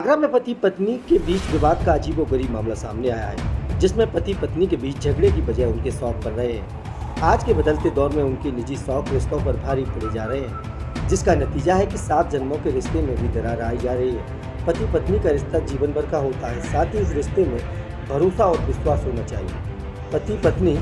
आगरा में पति पत्नी के बीच विवाद का अजीबोगरीब मामला सामने आया है, जिसमें पति पत्नी के बीच झगड़े की बजाय उनके शौक बन रहे हैं। आज के बदलते दौर में उनके निजी शौक रिश्तों पर भारी पड़े जा रहे हैं, जिसका नतीजा है कि 7 जन्मों के रिश्ते में भी दरार आई जा रही है। पति पत्नी का रिश्ता जीवन भर का होता है, साथ ही उस रिश्ते में भरोसा और विश्वास होना चाहिए। पति पत्नी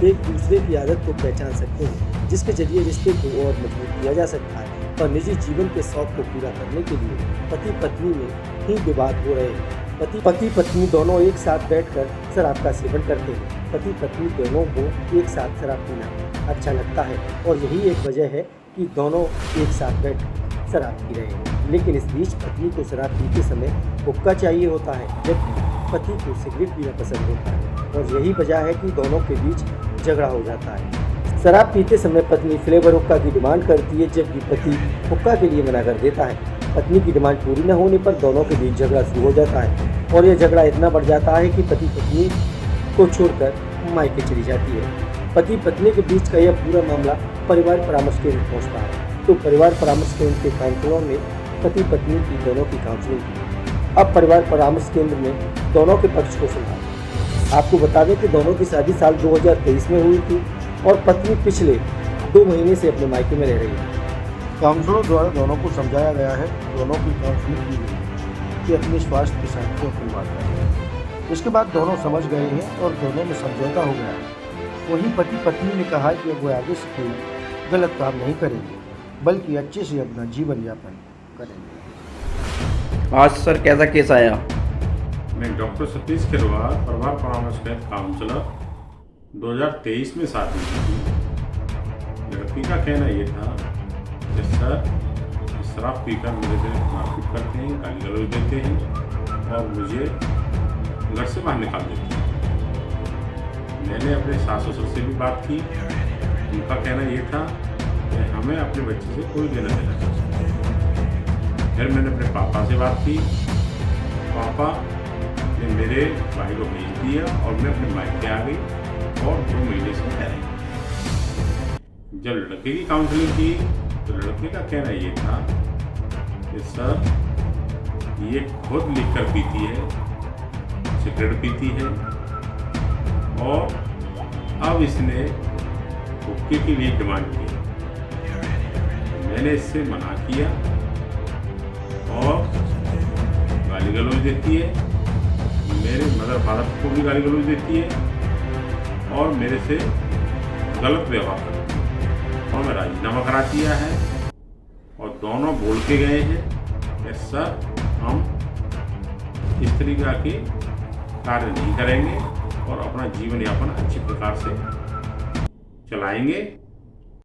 एक दूसरे की आदत को पहचान सकते हैं, जिसके जरिए रिश्ते को और मजबूत किया जा सकता है। और निजी जीवन के शौक को पूरा करने के लिए पति पत्नी में ही विवाद हो रहे हैं। पति पत्नी दोनों एक साथ बैठकर शराब का सेवन करते हैं। पति पत्नी दोनों को एक साथ शराब पीना अच्छा लगता है और यही एक वजह है कि दोनों एक साथ बैठ शराब पी रहे हैं। लेकिन इस बीच पत्नी को शराब पीते समय हुक्का चाहिए होता है, जबकि पति को सिगरेट पीना पसंद होता है और यही वजह है कि दोनों के बीच झगड़ा हो जाता है। शराब पीते समय पत्नी फ्लेवर हुक्का की डिमांड करती है, जबकि पति हुक्का के लिए मना कर देता है। पत्नी की डिमांड पूरी न होने पर दोनों के बीच झगड़ा शुरू हो जाता है और यह झगड़ा इतना बढ़ जाता है कि पति पत्नी को छोड़कर मायके चली जाती है। पति पत्नी के बीच का यह पूरा मामला परिवार परामर्श केंद्र पहुंचता है, तो परिवार परामर्श केंद्र के काउंसलरों ने पति पत्नी की दोनों की काउंसलिंग की। अब परिवार परामर्श केंद्र ने दोनों के पक्ष को सुना। आपको बता दें कि दोनों की शादी साल 2023 में हुई थी और पत्नी पिछले 2 महीने से अपने मायके में रह रही है। काउंसलरों द्वारा दोनों को समझाया गया है, दोनों की काउंसलिंग की गई है कि अपने स्वास्थ्य के साथ क्यों खिलवाड़ कर रहे हैं। इसके बाद दोनों समझ गए हैं और दोनों में समझौता हो गया है। वहीं पति पत्नी ने कहा कि अब वो आगे से कोई गलत काम नहीं करेंगे, बल्कि अच्छे से अपना जीवन यापन करेंगे। आज सर कैसा केस आया? मैं डॉक्टर सतीश खिलवाड़, परिवार परामर्श केंद्र काउंसलर। 2023 में शादी की थी। लड़की का कहना ये था कि सर शराब पीकर मेरे से मारपीट करते हैं, गाली गलौज देते हैं और मुझे घर से बाहर निकाल देते हैं। मैंने अपने सास ससुर से भी बात की। उनका कहना ये था कि हमें अपने बच्चे से कोई लेना देना नहीं। फिर मैंने अपने पापा से बात की। पापा ने मेरे भाई को भेज दिया और मैं अपने मायके आ गई और 2 महीने से रह रही। जब लड़के की काउंसलिंग की तो लड़के का कहना ये था कि सर ये खुद लिखकर पीती है, सिगरेट पीती है और अब इसने हुक्के के लिए डिमांड की। मैंने इससे मना किया और गाली गलौज देती है, मेरे मदर फादर को भी गाली गलौज देती है और मेरे से गलत व्यवहार करती है और मैं राजीनामा करा दिया है। और दोनों बोल के गए हैं कि सर हम इस तरीका के कार्य नहीं करेंगे और अपना जीवन यापन अच्छी प्रकार से चलाएंगे।